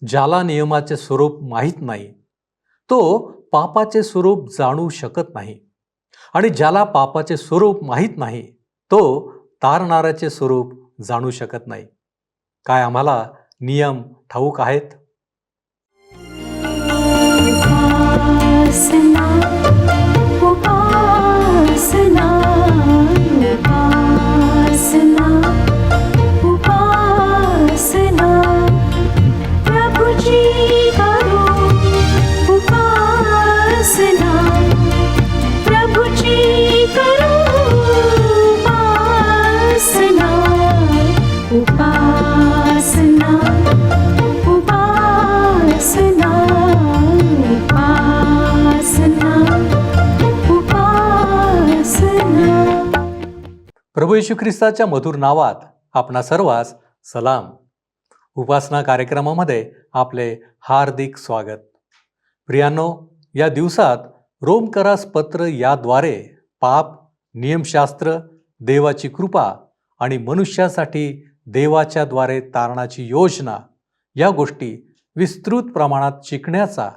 ज्याला नियमाचे स्वरूप माहीत नाही तो पापाचे स्वरूप जाणू शकत नाही, आणि ज्याला पापाचे स्वरूप माहीत नाही तो तारणाऱ्याचे स्वरूप जाणू शकत नाही. काय आम्हाला नियम ठाऊक आहेत? उपासना उपासना उपासना उपासना प्रभुजी करो उपासना प्रभुजी करो उपासना उपासना उपासना प्रभू येशू ख्रिस्ताच्या मधुर नावात आपणा सर्वांस सलाम. उपासना कार्यक्रमामध्ये आपले हार्दिक स्वागत. प्रियांनो, या दिवसात रोमकरास पत्र याद्वारे पाप, नियमशास्त्र, देवाची कृपा आणि मनुष्यासाठी देवाच्या द्वारे तारणाची योजना या गोष्टी विस्तृत प्रमाणात शिकण्याचा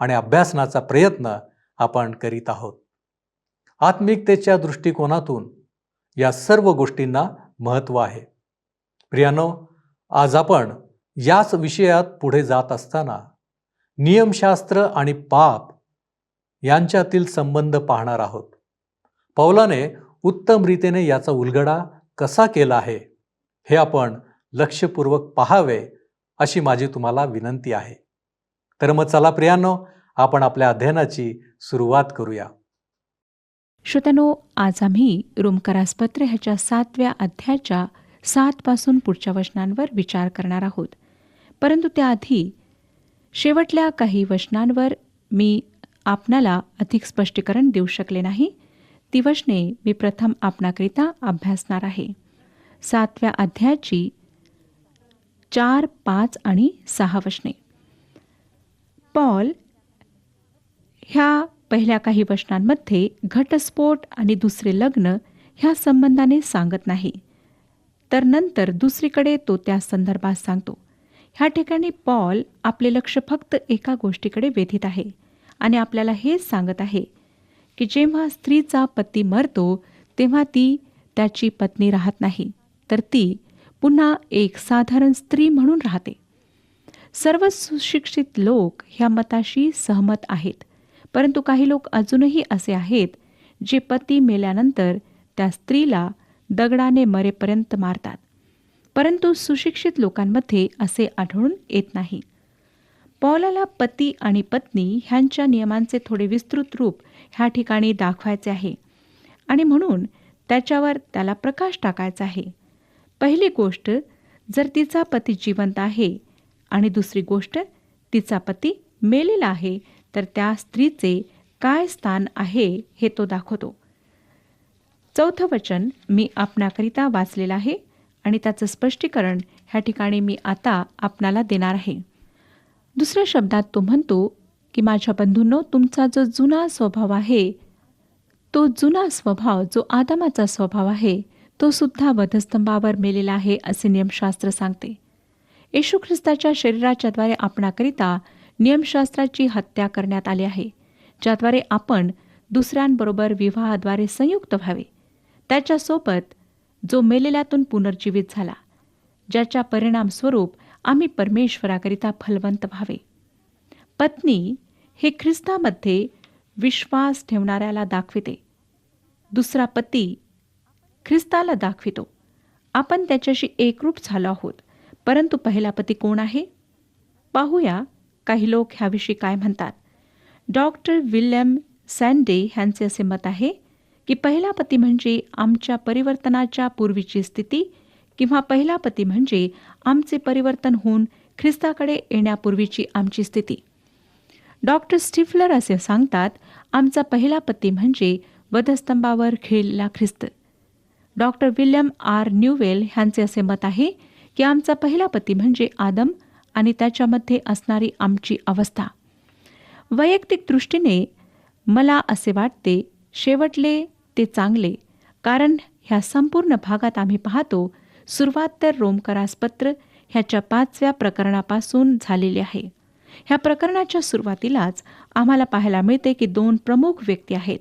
आणि अभ्यासनाचा प्रयत्न आपण करीत आहोत. आत्मिकतेच्या दृष्टिकोनातून या सर्व गोष्टींना महत्त्व आहे. प्रियांनो, आज आपण याच विषयात पुढे जात असताना नियमशास्त्र आणि पाप यांच्यातील संबंध पाहणार आहोत. पौलाने उत्तम रीतीने याचा उलगडा कसा केला आहे हे आपण लक्षपूर्वक पाहावे अशी माझी तुम्हाला विनंती आहे. तर मग चला प्रियांनो, आपण आपल्या अध्ययनाची सुरुवात करूया. श्रोत्यानो, आज आम्ही रोमकरास पत्र ह्याच्या 7व्या अध्यायाच्या 7 पासून पुढच्या वचनांवर विचार करणार आहोत. परंतु त्याआधी शेवटल्या काही वचनांवर मी आपणाला अधिक स्पष्टीकरण देऊ शकले नाही. ती वचने मी प्रथम आपणाकरिता अभ्यासणार आहे. 7व्या अध्यायाची 4, 5 आणि 6 वचने. पॉल ह्या पहिल्या काही वचनांमध्ये घटस्फोट आणि दुसरे लग्न ह्या संबंधाने सांगत नाही, तर नंतर दुसरीकडे तो त्या संदर्भात सांगतो. ह्या ठिकाणी पॉल आपले लक्ष फक्त एका गोष्टीकडे वेधित आहे आणि आपल्याला हेच सांगत आहे की जेव्हा स्त्रीचा पती मरतो तेव्हा ती त्याची पत्नी राहत नाही, तर ती पुन्हा एक साधारण स्त्री म्हणून राहते. सर्व सुशिक्षित लोक ह्या मताशी सहमत आहेत, परंतु काही लोक अजूनही असे आहेत जे पती मेल्यानंतर त्या स्त्रीला दगडाने मरेपर्यंत मारतात. परंतु सुशिक्षित लोकांमध्ये असे आढळून येत नाही. पौलाला पती आणि पत्नी ह्यांच्या नियमांचे थोडे विस्तृत रूप ह्या ठिकाणी दाखवायचे आहे आणि म्हणून त्याच्यावर त्याला प्रकाश टाकायचा आहे. पहिली गोष्ट, जर तिचा पती जिवंत आहे आणि दुसरी गोष्ट तिचा पती मेलेला आहे, तर त्या स्त्रीचे काय स्थान आहे हे तो दाखवतो. 4थं वचन मी आपणाकरिता वाचलेलं आहे आणि त्याचं स्पष्टीकरण ह्या ठिकाणी मी आता आपणाला देणार आहे. दुसऱ्या शब्दात तो म्हणतो की माझ्या बंधूंनो, तुमचा जो जुना स्वभाव आहे, तो जुना स्वभाव जो आदामाचा स्वभाव आहे, तो सुद्धा वधस्तंभावर मेलेला आहे असे नियमशास्त्र सांगते. येशू ख्रिस्ताच्या शरीराच्या द्वारे आपणाकरिता नियमशास्त्राची हत्या करण्यात आली आहे, ज्याद्वारे आपण दुसऱ्यांबरोबर विवाहाद्वारे संयुक्त व्हावे. त्याच्यासोबत जो मेलेल्यातून पुनर्जीवित झाला, ज्याच्या परिणामस्वरूप आम्ही परमेश्वराकरिता फलवंत व्हावे. पत्नी हे ख्रिस्तामध्ये विश्वास ठेवणाऱ्याला दाखविते. दुसरा पती ख्रिस्ताला दाखवितो. आपण त्याच्याशी एकरूप झालो आहोत. परंतु पहिला पती कोण आहे? पाहूया काही लोक ह्याविषयी काय म्हणतात. डॉक्टर विल्यम सँडे ह्यांचे असे मत आहे की पहिला पती म्हणजे आमच्या परिवर्तनाच्या पूर्वीची स्थिती, किंवा पहिला पती म्हणजे आमचे परिवर्तन होऊन ख्रिस्ताकडे येण्यापूर्वीची आमची स्थिती. डॉक्टर स्टिफलर असे सांगतात, आमचा पहिला पती म्हणजे वधस्तंभावर खिळलेला ख्रिस्त. डॉक्टर विल्यम आर न्यूवेल ह्यांचे असे मत आहे की आमचा पहिला पती म्हणजे आदम आणि त्याच्यामध्ये असणारी आमची अवस्था. वैयक्तिक दृष्टीने मला असे वाटते शेवटले ते चांगले, कारण ह्या संपूर्ण भागात आम्ही पाहतो, सुरुवात तर रोमकरास पत्र ह्याच्या 5व्या प्रकरणापासून झालेली आहे. ह्या प्रकरणाच्या सुरुवातीलाच आम्हाला पाहायला मिळते की 2 प्रमुख व्यक्ती आहेत,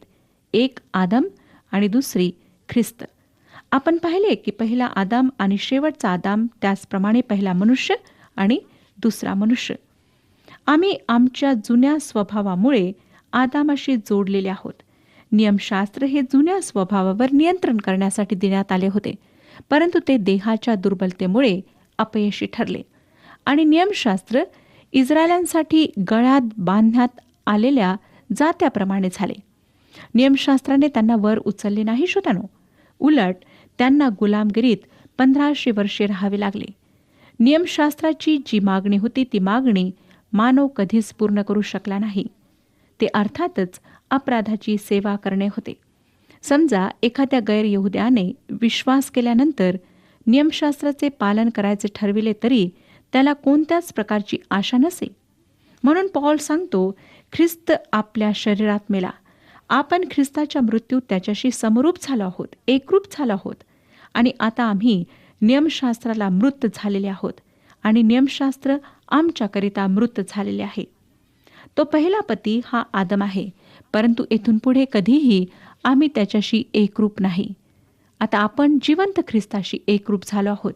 एक आदम आणि दुसरी ख्रिस्त. आपण पाहिले की पहिला आदाम आणि शेवटचा आदाम, त्याचप्रमाणे पहिला मनुष्य आणि दुसरा मनुष्य. आम्ही आमच्या जुन्या स्वभावामुळे आदामाशी जोडलेले आहोत. नियमशास्त्र हे जुन्या स्वभावावर नियंत्रण करण्यासाठी देण्यात आले होते, परंतु ते देहाच्या दुर्बलतेमुळे अपयशी ठरले आणि नियमशास्त्र इस्रायलांसाठी गळ्यात बांधण्यात आलेल्या जात्याप्रमाणे झाले. नियमशास्त्राने त्यांना वर उचलले नाही श्रोत्यानो, उलट त्यांना गुलामगिरीत 1500 वर्षे राहावे लागले. नियमशास्त्राची जी मागणी होती ती मागणी मानव कधीच पूर्ण करू शकला नाही. ते अर्थातच अपराधाची सेवा करणे होते. समजा एखाद्या गैरयहुद्याने विश्वास केल्यानंतर नियमशास्त्राचे पालन करायचे ठरविले तरी त्याला कोणत्याच प्रकारची आशा नसे. म्हणून पौल सांगतो, ख्रिस्त आपल्या शरीरात मेला. आपण ख्रिस्ताच्या मृत्यूत त्याच्याशी समरूप झालो आहोत, एकरूप झालो आहोत आणि आता आम्ही नियमशास्त्राला मृत झालेले आहोत आणि नियमशास्त्र आमच्याकरिता मृत झालेले आहे. तो पहिला पती हा आदम आहे, परंतु येथून पुढे कधीही आम्ही त्याच्याशी एकरूप नाही. आता आपण जिवंत ख्रिस्ताशी एकरूप झालो आहोत.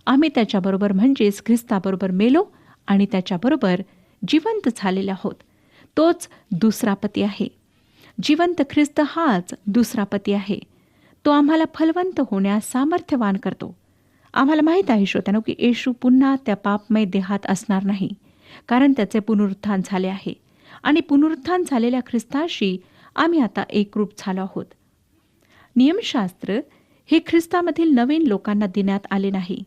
आम्ही त्याच्याबरोबर म्हणजेच ख्रिस्ताबरोबर मेलो आणि त्याच्याबरोबर जिवंत झालेले आहोत. तोच दुसरा पती आहे. जिवंत ख्रिस्त हाच दुसरा पती आहे. तो आम्हाला फलवंत होण्यास सामर्थ्यवान करतो. आम्हाला माहीत आहे श्रोत्यानो की येशू पुन्हा त्या पापमय देहात असणार नाही, कारण त्याचे पुनरुत्थान झाले आहे आणि पुनरुत्थान झालेल्या ख्रिस्ताशी आम्ही आता एकरूप झालो आहोत. नियमशास्त्र हे ख्रिस्तामधील नवीन लोकांना देण्यात आले नाही.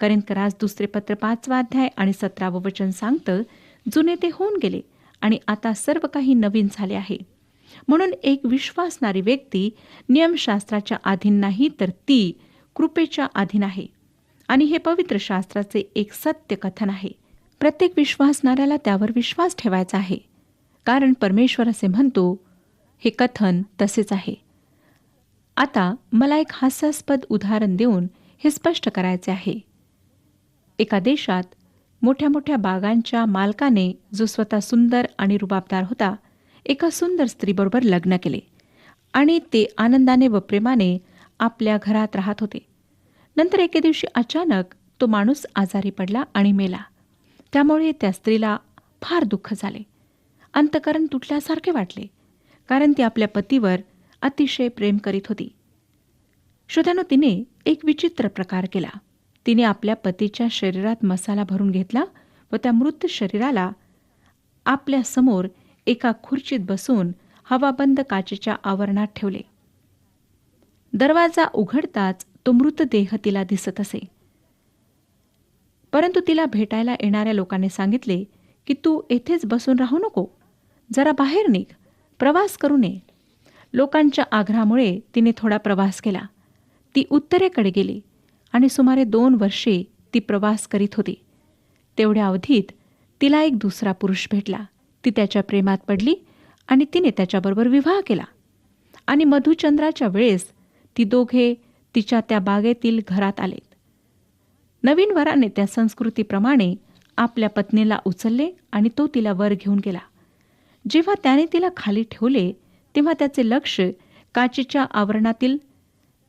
करिंथकरास दुसरे पत्र 5वा अध्याय आणि 17वे वचन सांगतं, जुने ते होऊन गेले आणि आता सर्व काही नवीन झाले आहे. म्हणून एक विश्वासणारी व्यक्ती नियमशास्त्राच्या अधीन नाही, तर ती कृपेच्या अधीन आहे. आणि हे पवित्र शास्त्राचे एक सत्य कथन आहे. प्रत्येक विश्वासणाऱ्याला त्यावर विश्वास ठेवायचा आहे, कारण परमेश्वर असे म्हणतो. हे कथन तसेच आहे. आता मला एक हास्यास्पद उदाहरण देऊन हे स्पष्ट करायचे आहे. एका देशात मोठ्या मोठ्या बागांच्या मालकाने, जो स्वतः सुंदर आणि रुबाबदार होता, एका सुंदर स्त्रीबरोबर लग्न केले आणि ते आनंदाने व प्रेमाने आपल्या घरात राहत होते. नंतर एके दिवशी अचानक तो माणूस आजारी पडला आणि मेला. त्यामुळे त्या स्त्रीला फार दुःख झाले. अंतःकरण तुटल्यासारखे वाटले, कारण ती आपल्या पतीवर अतिशय प्रेम करीत होती. श्रोत्यानो, तिने एक विचित्र प्रकार केला. तिने आपल्या पतीच्या शरीरात मसाला भरून घेतला व त्या मृत शरीराला आपल्या समोर एका खुर्चीत बसून हवाबंद काचेच्या आवरणात ठेवले. दरवाजा उघडताच तो मृतदेह तिला दिसत असे. परंतु तिला भेटायला येणाऱ्या लोकांनी सांगितले की तू येथेच बसून राहू नको, जरा बाहेर निघ, प्रवास करू नये. लोकांच्या आग्रहामुळे तिने थोडा प्रवास केला. ती उत्तरेकडे गेली आणि सुमारे 2 वर्षे ती प्रवास करीत होती. तेवढ्या अवधीत तिला एक दुसरा पुरुष भेटला. ती त्याच्या प्रेमात पडली आणि तिने त्याच्याबरोबर विवाह केला. आणि मधुचंद्राच्या वेळेस ती दोघे तिच्या त्या बागेतील घरात आलेत. नवीन वराने त्या संस्कृतीप्रमाणे आपल्या पत्नीला उचलले आणि तो तिला वर घेऊन गेला. जेव्हा त्याने तिला खाली ठेवले तेव्हा त्याचे लक्ष काचेच्या आवरणातील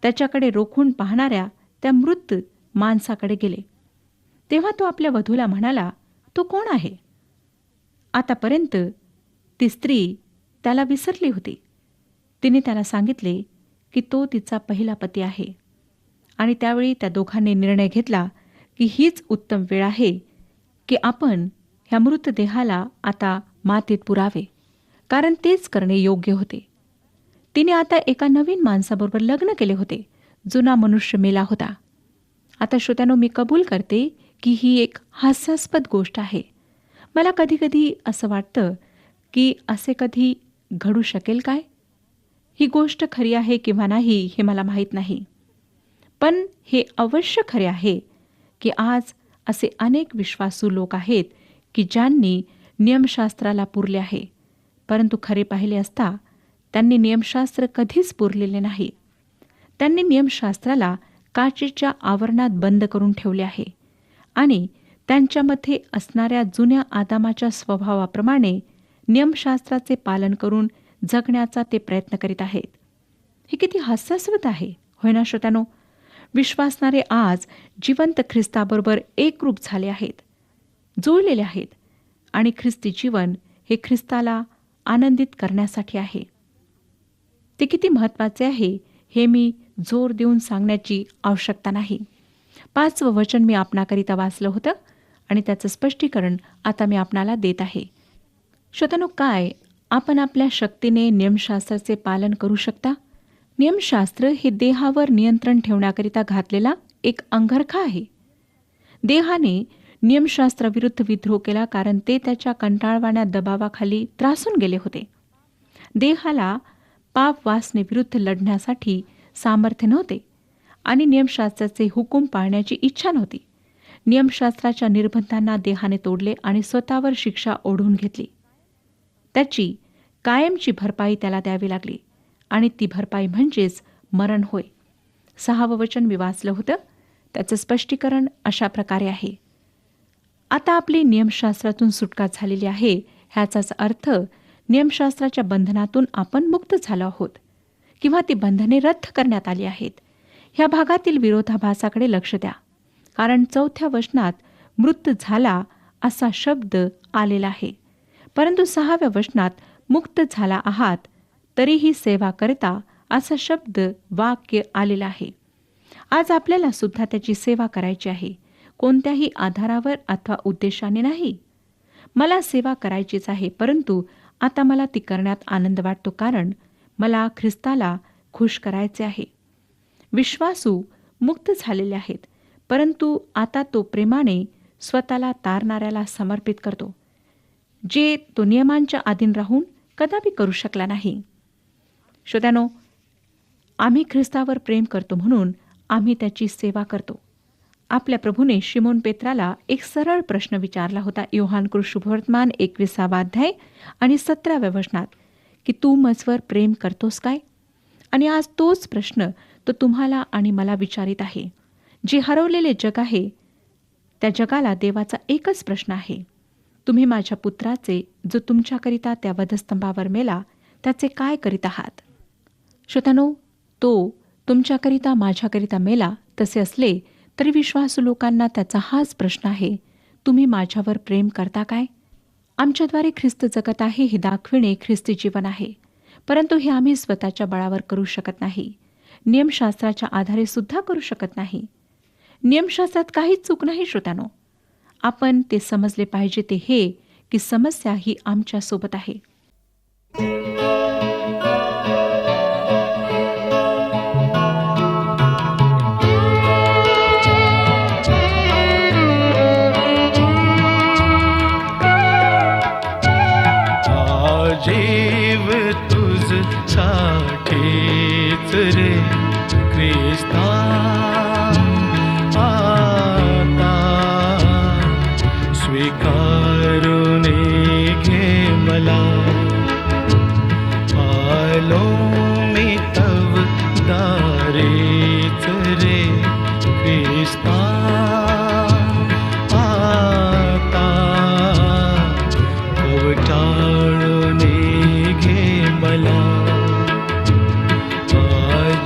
त्याच्याकडे रोखून पाहणाऱ्या त्या मृत माणसाकडे गेले. तेव्हा तो आपल्या वधूला म्हणाला, तो कोण आहे? आतापर्यंत ती स्त्री त्याला विसरली होती. तिने त्याला सांगितले की तो तिचा पहिला पती आहे. आणि त्यावेळी त्या दोघांनी निर्णय घेतला की हीच उत्तम वेळ आहे की आपण ह्या मृतदेहाला आता मातीत पुरावे, कारण तेच करणे योग्य होते. तिने आता एका नवीन माणसाबरोबर लग्न केले होते. जुना मनुष्य मेला होता. आता श्रोत्यानो, मी कबूल करते की ही एक हास्यास्पद गोष्ट आहे. मला कधीकधी असं वाटतं की असे कधी घडू शकेल काय? ही गोष्ट खरी आहे किंवा नाही हे मला माहीत नाही. पण हे अवश्य खरे आहे की आज असे अनेक विश्वासू लोक आहेत की ज्यांनी नियमशास्त्राला पुरले आहे, परंतु खरे पाहिले असता त्यांनी नियमशास्त्र कधीच पुरलेले नाही. त्यांनी नियमशास्त्राला काचेच्या आवरणात बंद करून ठेवले आहे आणि त्यांच्यामध्ये असणाऱ्या जुन्या आदामाच्या स्वभावाप्रमाणे नियमशास्त्राचे पालन करून जगण्याचा ते प्रयत्न करीत आहेत. हे किती हास्यास्पद आहे, होय ना श्रोत्यानो? विश्वासणारे आज जिवंत ख्रिस्ताबरोबर एकरूप झाले आहेत, जुळलेले आहेत आणि ख्रिस्ती जीवन हे ख्रिस्ताला आनंदित करण्यासाठी आहे. ते किती महत्त्वाचे आहे हे मी जोर देऊन सांगण्याची आवश्यकता नाही. 5वं वचन मी आपणाकरिता वाचलं होतं आणि त्याचं स्पष्टीकरण आता मी आपणाला देत आहे. श्रोत्यानो, काय आपण आपल्या शक्तीने नियमशास्त्राचे पालन करू शकता? नियमशास्त्र हे देहावर नियंत्रण ठेवण्याकरिता घातलेला एक अंगरखा आहे. देहाने नियमशास्त्राविरुद्ध विद्रोह केला कारण ते त्याच्या कंटाळवाण्या दबावाखाली त्रासून गेले होते. देहाला पाप वासनेविरुद्ध लढण्यासाठी सामर्थ्य नव्हते आणि नियमशास्त्राचे हुकूम पाळण्याची इच्छा नव्हती. नियमशास्त्राच्या निर्बंधांना देहाने तोडले आणि स्वतःवर शिक्षा ओढून घेतली. त्याची कायमची भरपाई त्याला द्यावी लागली आणि ती भरपाई म्हणजेच मरण होय. 6वं वचन मी वाचलं होतं, त्याचं स्पष्टीकरण अशा प्रकारे आहे. आता आपली नियमशास्त्रातून सुटका झालेली आहे, ह्याचाच अर्थ नियमशास्त्राच्या बंधनातून आपण मुक्त झालो आहोत किंवा ती बंधने रद्द करण्यात आली आहेत. ह्या भागातील विरोधाभासाकडे लक्ष द्या, कारण 4थ्या वचनात मृत झाला असा शब्द आलेला आहे, परंतु 6व्या वचनात मुक्त झाला आहात तरीही सेवा करता असा शब्द वाक्य आलेला आहे. आज आपल्याला सुद्धा त्याची सेवा करायची आहे, कोणत्याही आधारावर अथवा उद्देशाने नाही. मला सेवा करायचीच आहे, परंतु आता मला ती करण्यात आनंद वाटतो कारण मला ख्रिस्ताला खुश करायचे आहे. विश्वासू मुक्त झालेले आहेत, परंतु आता तो प्रेमाने स्वतःला तारणाऱ्याला समर्पित करतो, जे तो नियमांच्या अधीन राहून कदापि करू शकला नाही. श्रोत्यानो, आम्ही ख्रिस्तावर प्रेम करतो म्हणून आम्ही त्याची सेवा करतो. आपल्या प्रभूने शिमोन पेत्राला एक सरळ प्रश्न विचारला होता, योहानकृत शुभवर्तमान 21वा अध्याय आणि 17व्या वचनात, की तू मजवर प्रेम करतोस काय? आणि आज तोच प्रश्न तो तुम्हाला आणि मला विचारित आहे. जे हरवलेले जग आहे त्या जगाला देवाचा एकच प्रश्न आहे, तुम्ही माझ्या पुत्राचे, जो तुमच्याकरिता त्या वधस्तंभावर मेला, त्याचे काय करीत आहात? श्रोत्यानो, तो तुमच्याकरिता माझ्याकरिता मेला, तसे असले तरी विश्वासू लोकांना त्याचा हाच प्रश्न आहे, तुम्ही माझ्यावर प्रेम करता काय? आमच्याद्वारे ख्रिस्त जगत आहे हे दाखविणे ख्रिस्ती जीवन आहे, परंतु हे आम्ही स्वतःच्या बळावर करू शकत नाही. नियमशास्त्राच्या आधारे सुद्धा करू शकत नाही. नियमशास्त्रात काहीच चूक नाही श्रोत्यानो. आपण ते समजले पाहिजे ते हे, की समस्या ही आमच्या सोबत आहे. जीव तुझ साठीच रे ख्रिस्ता, आता स्वीकारून घे मला. आलो मी तव दारीच रे ख्रिस्ता, आता कवटाळून घे मला.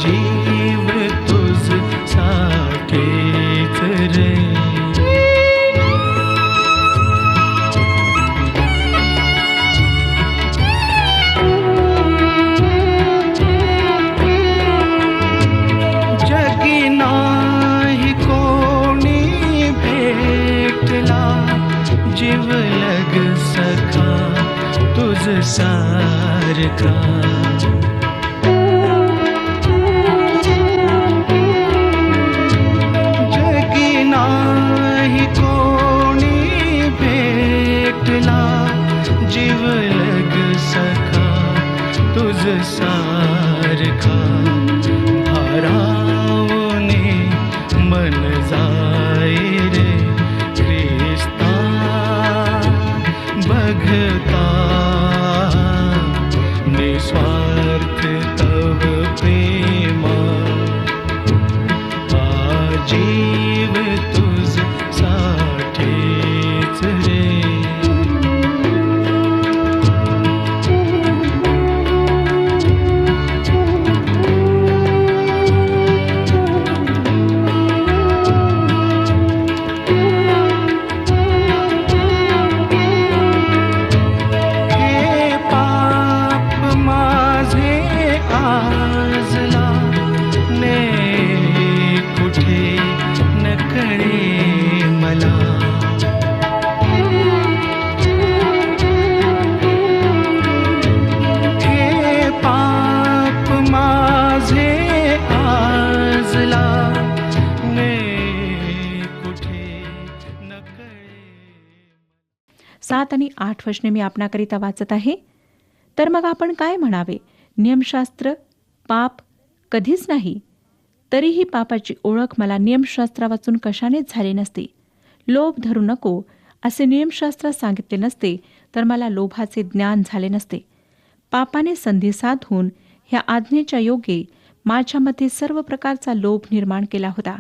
जीव तुझ साठीच रे. जगी नाही कोणी भेटला, जीवलग सखा तुझ सारखा. जगी नाही कोणी भेटला, जीवलग सखा तुझ सारखा. भारावने मन जाई रे ख्रिस्ता, बघता निस्वार्थ तव प्रेमा. जीव तुझ सा 7 आणि 8 वचने मी आपणाकरिता वाचत आहे. तर मग आपण काय म्हणावे? नियमशास्त्र पाप कधीच नाही. तरीही पापाची ओळख मला नियमशास्त्रा वाचून कशानेच झाली नसती. लोभ धरू नको असे नियमशास्त्रात सांगितले नसते तर मला लोभाचे ज्ञान झाले नसते. पापाने संधी साधून ह्या आज्ञेच्या योगे माझ्यामध्ये सर्व प्रकारचा लोभ निर्माण केला होता,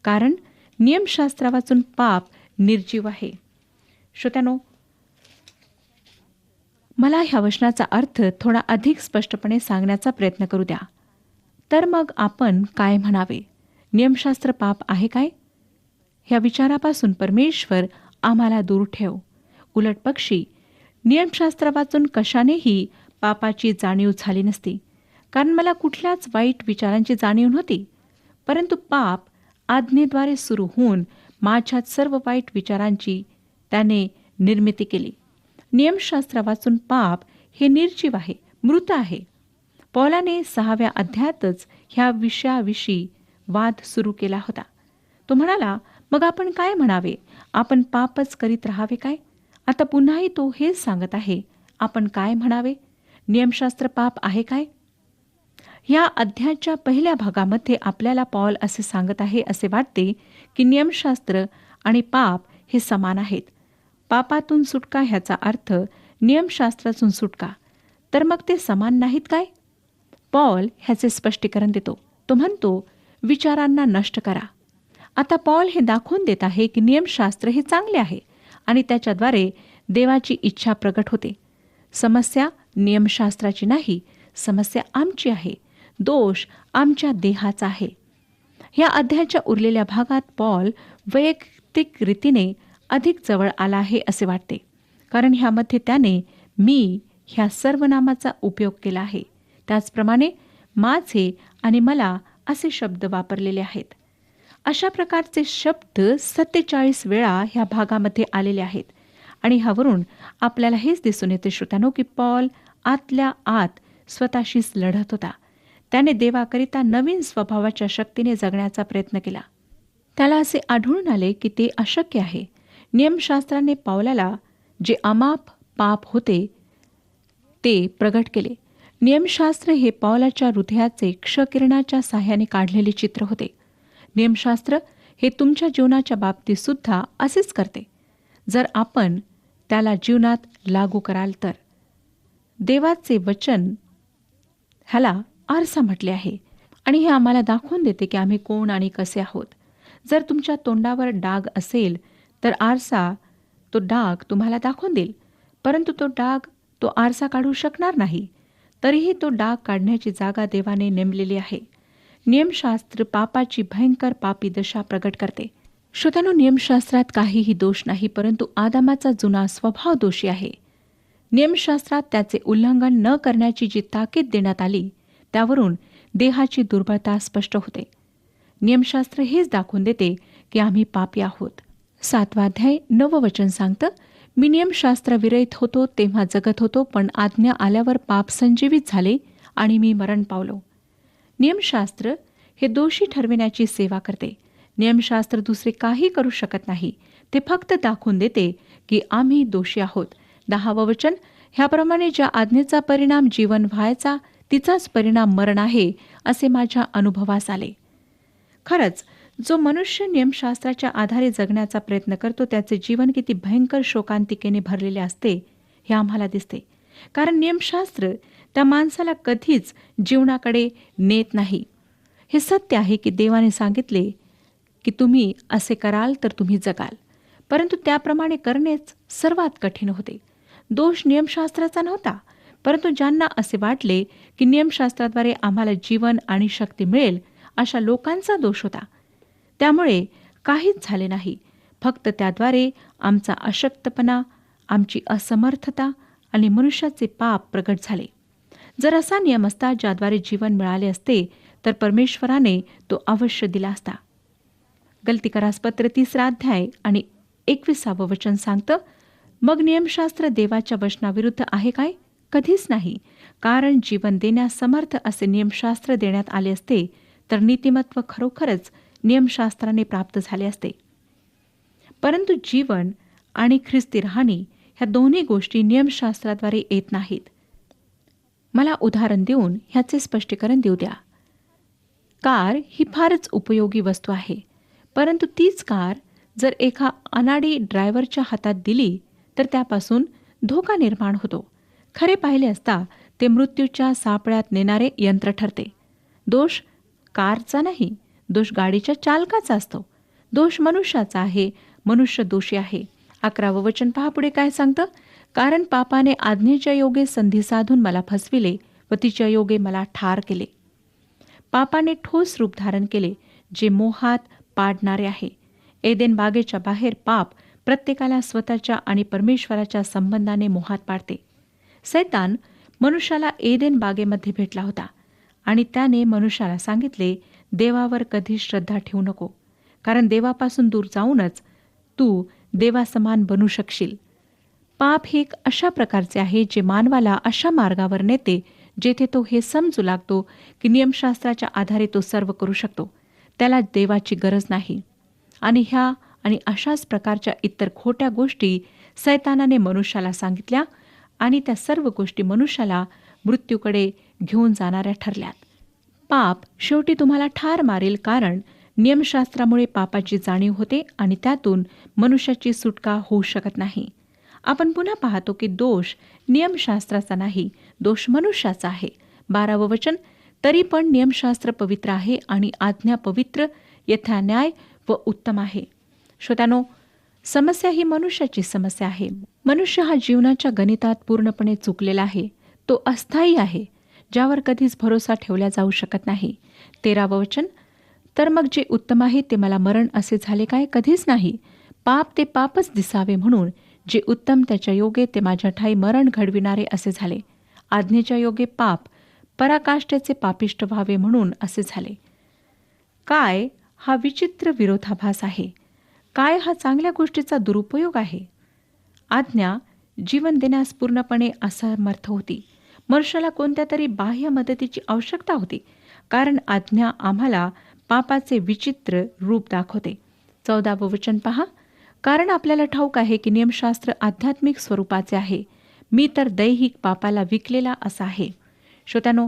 कारण नियमशास्त्रा वाचून पाप निर्जीव आहे. श्रोत्यानो, मला ह्या वचनाचा अर्थ थोडा अधिक स्पष्टपणे सांगण्याचा प्रयत्न करू द्या. तर मग आपण काय म्हणावे? नियमशास्त्र पाप आहे काय? ह्या विचारापासून परमेश्वर आम्हाला दूर ठेव. उलट पक्षी नियमशास्त्र वाचून कशानेही पापाची जाणीव झाली नसती, कारण मला कुठल्याच वाईट विचारांची जाणीव नव्हती. परंतु पाप आज्ञेद्वारे सुरू होऊन माझ्यात सर्व वाईट विचारांची त्याने निर्मिती केली. नियमशास्त्र वाचून पाप हे निर्जीव आहे, मृत आहे. पौलाने 6व्या अध्यायातच ह्या विषयाविषयी वाद सुरू केला होता. तो म्हणाला, मग आपण काय म्हणावे? आपण पापच करीत राहावे काय? आता पुन्हाही तो हेच सांगत आहे. आपण काय म्हणावे? नियमशास्त्र पाप आहे काय? या अध्यायाच्या पहिल्या भागामध्ये आपल्याला पौल असे सांगत आहे असे वाटते की नियमशास्त्र आणि पाप हे समान आहेत. पापातून सुटका ह्याचा अर्थ नियमशास्त्रातून सुटका. तर मग ते समान नाहीत काय? पौल ह्याचे स्पष्टीकरण देतो. तो म्हणतो, विचारांना नष्ट करा. आता पौल हे दाखवून देत आहे की नियमशास्त्र हे चांगले आहे आणि त्याच्याद्वारे देवाची इच्छा प्रगट होते. समस्या नियमशास्त्राची नाही, समस्या आमची आहे. दोष आमच्या देहाचा आहे. ह्या अध्यायाच्या उरलेल्या भागात पौल वैयक्तिक रीतीने अधिक जवळ आला आहे असे वाटते, कारण ह्यामध्ये त्याने मी ह्या सर्वनामाचा उपयोग केला आहे. त्याचप्रमाणे माझे आणि मला असे शब्द वापरलेले आहेत. अशा प्रकारचे शब्द 47 वेळा ह्या भागामध्ये आलेले आहेत. आणि ह्यावरून आपल्याला हेच दिसून येते श्रोत्यानो की पौल आतल्या आत स्वतःशीच लढत होता. त्याने देवाकरिता नवीन स्वभावाच्या शक्तीने जगण्याचा प्रयत्न केला. त्याला असे आढळून आले की ते अशक्य आहे. नियमशास्त्राने पौलाला जे अमाप पाप होते ते प्रगट केले. नियमशास्त्र हे पौलाच्या हृदयाचे क्षकिरणाच्या साह्याने काढलेले चित्र होते. नियमशास्त्र हे तुमच्या जीवनाच्या बाबतीत सुद्धा असेच करते, जर आपण त्याला जीवनात लागू कराल तर. देवाचे वचन ह्याला आरसा म्हटले आहे आणि हे आम्हाला दाखवून देते की आम्ही कोण आणि कसे आहोत. जर तुमच्या तोंडावर डाग असेल तर आरसा तो डाग तुम्हाला दाखवून देईल, परंतु तो डाग तो आरसा काढू शकणार नाही. तरीही तो डाग काढण्याची जागा देवाने नेमलेली आहे. नियमशास्त्र पापाची भयंकर पापी दशा प्रगट करते. श्रोत्यानो, नियमशास्त्रात काहीही दोष नाही, परंतु आदामाचा जुना स्वभाव दोषी आहे. नियमशास्त्रात त्याचे उल्लंघन न करण्याची जी ताकीद देण्यात आली त्यावरून देहाची दुर्बलता स्पष्ट होते. नियमशास्त्र हेच दाखवून देते की आम्ही पापी आहोत. 7वा अध्याय 9 वचन सांगतं, मी नियमशास्त्र विरहित होतो तेव्हा जगत होतो, पण आज्ञा आल्यावर पाप संजीवित झाले आणि मी मरण पावलो. नियमशास्त्र हे दोषी ठरविण्याची सेवा करते. नियमशास्त्र दुसरे काही करू शकत नाही. ते फक्त दाखवून देते की आम्ही दोषी आहोत. 10वं वचन, ह्याप्रमाणे ज्या आज्ञेचा परिणाम जीवन व्हायचा तिचाच परिणाम मरण आहे असे माझ्या अनुभवास आले. खरंच जो मनुष्य नियमशास्त्राच्या आधारे जगण्याचा प्रयत्न करतो त्याचे जीवन किती भयंकर शोकांतिकेने भरलेले असते हे आम्हाला दिसते. कारण नियमशास्त्र त्या माणसाला कधीच जीवनाकडे नेत नाही. हे सत्य आहे की देवाने सांगितले की तुम्ही असे कराल तर तुम्ही जगाल, परंतु त्याप्रमाणे करणेच सर्वात कठीण होते. दोष नियमशास्त्राचा नव्हता, परंतु ज्यांना असे वाटले की नियमशास्त्राद्वारे आम्हाला जीवन आणि शक्ती मिळेल अशा लोकांचा दोष होता. त्यामुळे काहीच झाले नाही. फक्त त्याद्वारे आमचा अशक्तपणा, आमची असमर्थता आणि मनुष्याचे पाप प्रगट झाले. जर असा नियम असता ज्याद्वारे जीवन मिळाले असते तर परमेश्वराने तो अवश्य दिला असता. गलतीकरासपत्र 3रा अध्याय आणि 21वं वचन सांगतं, मग नियमशास्त्र देवाच्या वचनाविरुद्ध आहे काय? कधीच नाही. कारण जीवन देण्यास समर्थ असे नियमशास्त्र देण्यात आले असते तर नीतिमत्व खरोखरच नियमशास्त्राने प्राप्त झाले असते. परंतु जीवन आणि ख्रिस्ती राहणी ह्या दोन्ही गोष्टी नियमशास्त्राद्वारे येत नाहीत. मला उदाहरण देऊन ह्याचे स्पष्टीकरण देऊ द्या. कार ही फारच उपयोगी वस्तू आहे, परंतु तीच कार जर एका अनाडी ड्रायव्हरच्या हातात दिली तर त्यापासून धोका निर्माण होतो. खरे पाहिले असता ते मृत्यूच्या सापळ्यात नेणारे यंत्र ठरते. दोष कारचा नाही, दोष गाडीच्या चालकाचा असतो. दोष मनुष्याचा आहे, मनुष्य दोषी आहे. 11वं वचन पहा पुढे काय सांगतं. कारण पापाने आज्ञेच्या योगे संधी साधून मला फसविले व तिच्या योगे मला ठार केले. पापाने ठोस रूप धारण केले, जे मोहात पाडणारे आहे. एदेन बागेच्या बाहेर पाप प्रत्येकाला स्वतःच्या आणि परमेश्वराच्या संबंधाने मोहात पाडते. सैतान मनुष्याला एदेन बागेमध्ये भेटला होता आणि त्याने मनुष्याला सांगितले, देवावर कधी श्रद्धा ठेवू नको, कारण देवापासून दूर जाऊनच तू देवासमान बनू शकशील. पाप हे एक अशा प्रकारचे आहे जे मानवाला अशा मार्गावर नेते जेथे तो हे समजू लागतो की नियमशास्त्राच्या आधारे तो सर्व करू शकतो, त्याला देवाची गरज नाही. आणि ह्या आणि अशाच प्रकारच्या इतर खोट्या गोष्टी सैतानाने मनुष्याला सांगितल्या आणि त्या सर्व गोष्टी मनुष्याला मृत्यूकडे घेऊन जाणाऱ्या ठरल्यात. पाप शेवटी तुम्हाला ठार मारेल, कारण नियमशास्त्रामुळे पापाची जाणीव होते आणि त्यातून मनुष्याची सुटका होऊ शकत नाही. आपण पुन्हा पाहतो की दोष नियमशास्त्राचा नाही, दोष मनुष्याचा आहे. 12वं वचन, तरी पण नियमशास्त्र पवित्र आहे आणि आज्ञा पवित्र, यथान्याय व उत्तम आहे. श्रोत्यानो, समस्या ही मनुष्याची समस्या आहे. मनुष्य हा जीवनाच्या गणितात पूर्णपणे चुकलेला आहे. तो अस्थायी आहे, ज्यावर कधीच भरोसा ठेवला जाऊ शकत नाही. 13वं वचन, तर मग जे उत्तम आहे ते मला मरण असे झाले काय? कधीच नाही. पाप ते पापच दिसावे म्हणून जे उत्तम त्याच्या योगे ते माझ्या ठाई मरण घडविणारे असे झाले. आज्ञेच्या योगे पाप पराकाष्ठेचे पापिष्ट व्हावे म्हणून असे झाले. काय हा विचित्र विरोधाभास आहे! काय हा चांगल्या गोष्टीचा दुरुपयोग आहे! आज्ञा जीवन देण्यास पूर्णपणे असमर्थ होती. मनुष्याला कोणत्या तरी बाह्य मदतीची आवश्यकता होती, कारण आज्ञा आम्हाला पापाचे विचित्र रूप दाखवते. 14वं वचन पहा, कारण आपल्याला ठाऊक आहे की नियमशास्त्र आध्यात्मिक स्वरूपाचे आहे, मी तर दैहिक पापाला विकलेला असा आहे. श्रोत्यानो,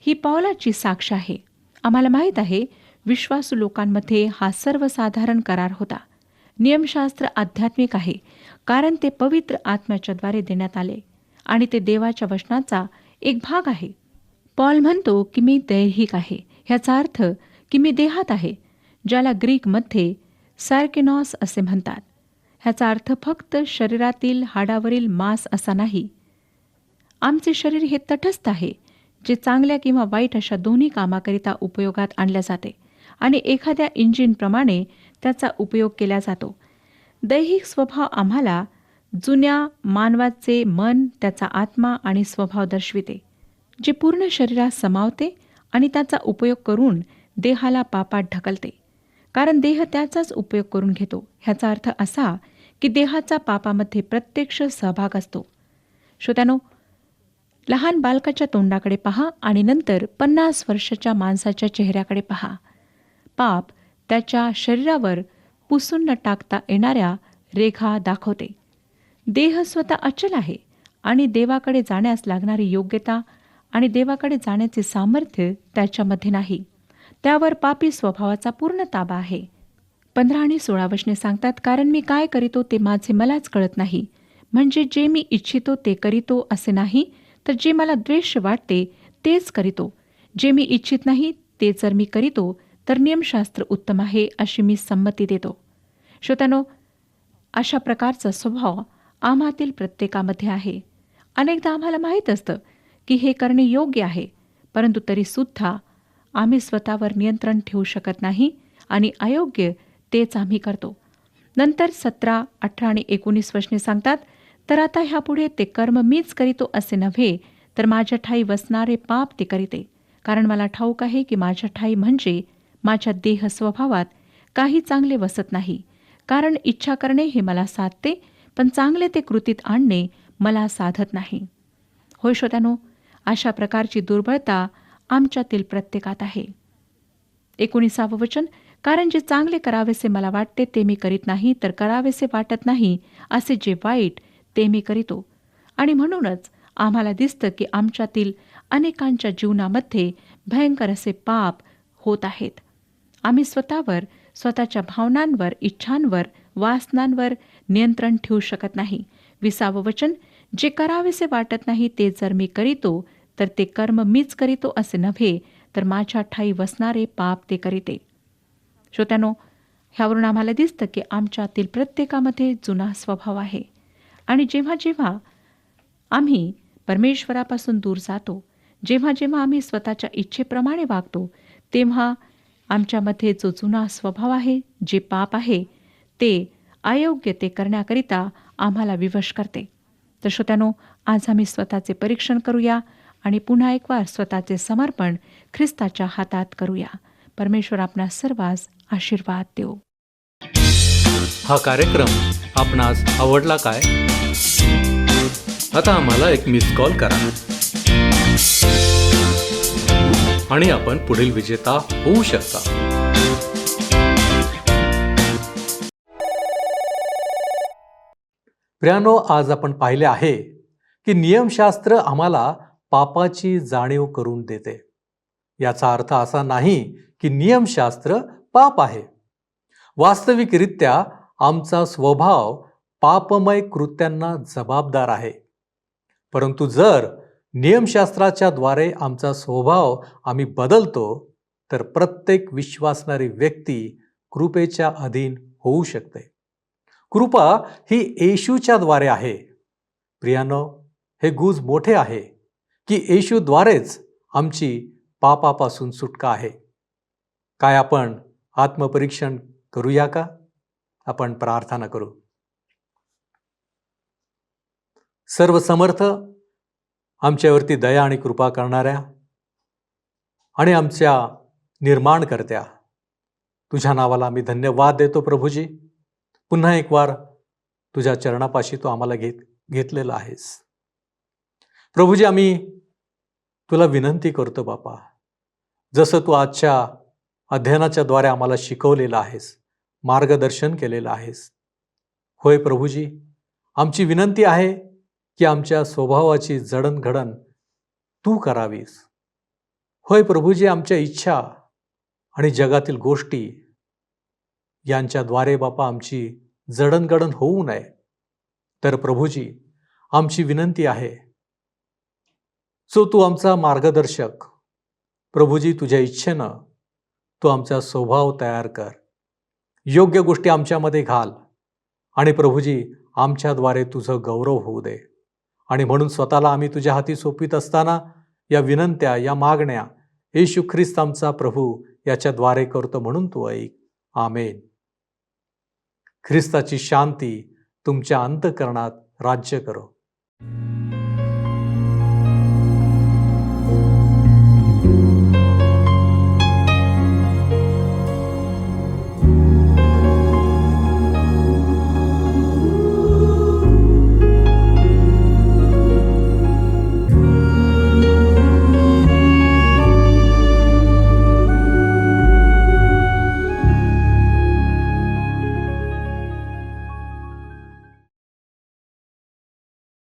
ही पौलाची साक्ष आहे. आम्हाला माहीत आहे विश्वासू लोकांमध्ये हा सर्वसाधारण करार होता. नियमशास्त्र आध्यात्मिक आहे, कारण ते पवित्र आत्म्याच्याद्वारे देण्यात आले आणि ते देवाच्या वचनाचा एक भाग आहे. पॉल म्हणतो की मी दैहिक आहे, ह्याचा अर्थ की मी देहात आहे, ज्याला ग्रीकमध्ये सार्केनॉस असे म्हणतात. ह्याचा अर्थ फक्त शरीरातील हाडावरील मांस असा नाही. आमचे शरीर हे तटस्थ आहे, जे चांगल्या किंवा वाईट अशा दोन्ही कामाकरिता उपयोगात आणल्या जाते आणि एखाद्या इंजिनप्रमाणे त्याचा उपयोग केला जातो. दैहिक स्वभाव आम्हाला जुन्या मानवाचे मन, त्याचा आत्मा आणि स्वभाव दर्शविते, जे पूर्ण शरीरात समावते आणि त्याचा उपयोग करून देहाला पापात ढकलते, कारण देह त्याचाच उपयोग करून घेतो. ह्याचा अर्थ असा की देहाचा पापामध्ये प्रत्यक्ष सहभाग असतो. श्रोत्यानो, लहान बालकाच्या तोंडाकडे पहा आणि नंतर 50 वर्षाच्या माणसाच्या चेहऱ्याकडे पहा. पाप त्याच्या शरीरावर पुसून न टाकता येणाऱ्या रेखा दाखवते. देह स्वतः अचल आहे आणि देवाकडे जाण्यास लागणारी योग्यता आणि देवाकडे जाण्याचे सामर्थ्य त्याच्यामध्ये नाही. त्यावर पापी स्वभावाचा पूर्ण ताबा आहे. 15 आणि 16 वचने सांगतात, कारण मी काय करीतो ते माझे मलाच कळत नाही. म्हणजे जे मी इच्छितो ते करीतो असे नाही, तर जे मला द्वेष वाटते तेच करीतो. जे मी इच्छित नाही ते जर मी करीतो तर नियमशास्त्र उत्तम आहे अशी मी संमती देतो. श्रोत्यानो, अशा प्रकारचा स्वभाव आम्हातील प्रत्येकामध्ये आहे. अनेकदा आम्हाला माहीत असतं की हे करणे योग्य आहे, परंतु तरीसुद्धा आम्ही स्वतःवर नियंत्रण ठेवू शकत नाही आणि अयोग्य तेच आम्ही करतो. नंतर 17, 18 आणि 19 वचने सांगतात, तर आता ह्यापुढे ते कर्म मीच करीतो असे नव्हे, तर माझ्या ठाई वसणारे पाप ते करीते. कारण मला ठाऊक आहे की माझ्या ठाई म्हणजे माझ्या देह स्वभावात काही चांगले वसत नाही. कारण इच्छा करणे हे मला साधते, पण चांगले ते कृतीत आणणे मला साधत नाही. होय श्रोत्यानो, अशा प्रकारची दुर्बळता आमच्यातील प्रत्येकात आहे. 19वं वचन, कारण जे चांगले करावेसे मला वाटते ते मी करीत नाही, तर करावेसे वाटत नाही असे जे वाईट ते मी करीतो. आणि म्हणूनच आम्हाला दिसतं की आमच्यातील अनेकांच्या जीवनामध्ये भयंकर असे पाप होत आहेत. आम्ही स्वतःवर, स्वतःच्या भावनांवर, इच्छांवर, वासनांवर नियंत्रण ठेवू शकत नाही. 20वं वचन, जे करावेसे वाटत नाही ते जर मी करीतो तर ते कर्म मीच करीतो असे नव्हे, तर माझ्या ठाई वसणारे पाप ते करीते. श्रोत्यानो, ह्यावरून आम्हाला दिसतं की आमच्यातील प्रत्येकामध्ये जुना स्वभाव आहे. आणि जेव्हा जेव्हा आम्ही परमेश्वरापासून दूर जातो, जेव्हा जेव्हा आम्ही स्वतःच्या इच्छेप्रमाणे वागतो, तेव्हा आमच्यामध्ये जो जुना स्वभाव आहे, जे पाप आहे, ते अयोग्य ते करण्याकरिता आम्हाला विवश करते. तर श्रोत्यानो, आज आम्ही स्वतःचे परीक्षण करूया आणि पुन्हा एक वार स्वतःचे समर्पण ख्रिस्ताच्या हातात करूया. परमेश्वर आपणा सर्वांस आशीर्वाद देव. हा कार्यक्रम आपणास आवडला काय? आता आम्हाला एक मिस कॉल करा आणि आपण पुढील विजेता होऊ शकता. प्रियानो, आज आपण पाहिले आहे की नियमशास्त्र आम्हाला पापाची जाणीव करून देते. याचा अर्थ असा नाही की नियमशास्त्र पाप आहे. वास्तविकरित्या आमचा स्वभाव पापमय कृत्यांना जबाबदार आहे. परंतु जर नियमशास्त्राच्या द्वारे आमचा स्वभाव आम्ही बदलतो, तर प्रत्येक विश्वासणारी व्यक्ती कृपेच्या अधीन होऊ शकते. कृपा ही येशूच्या द्वारे आहे. प्रियानो, हे गुज मोठे आहे की येशूद्वारेच आमची पापापासून सुटका आहे. काय आपण आत्मपरीक्षण करूया का? आपण प्रार्थना करू. सर्वसमर्थ, आमच्यावरती दया आणि कृपा करणाऱ्या आणि आमच्या निर्माणकर्त्या, तुझ्या नावाला आम्ही धन्यवाद देतो प्रभूजी. पुन्हा एक वार तुझ्या चरणापाशी तू आम्हाला घेतलेला आहेस. प्रभूजी, आम्ही तुला विनंती करतो बापा, जसं तू आजच्या अध्ययनाच्या द्वारे आम्हाला शिकवलेलं आहेस, मार्गदर्शन केलेलं आहेस. होय प्रभूजी, आमची विनंती आहे की आमच्या स्वभावाची जडणघडण तू करावीस. होय प्रभूजी, आमच्या इच्छा आणि जगातील गोष्टी यांच्याद्वारे बापा आमची जडणघडण होऊ नये. तर प्रभूजी, आमची विनंती आहे, सो तू आमचा मार्गदर्शक, प्रभूजी, तुझ्या इच्छेनं तू आमचा स्वभाव तयार कर, योग्य गोष्टी आमच्यामध्ये घाल आणि प्रभूजी, आमच्याद्वारे तुझं गौरव होऊ दे. आणि म्हणून स्वतःला आम्ही तुझ्या हाती सोपवित असताना या विनंत्या, या मागण्या येशू ख्रिस्त आमचा प्रभू याच्याद्वारे करतो, म्हणून तू ऐक. आमेन. ख्रिस्ताची शांती तुमच्या अंतःकरणात राज्य करो.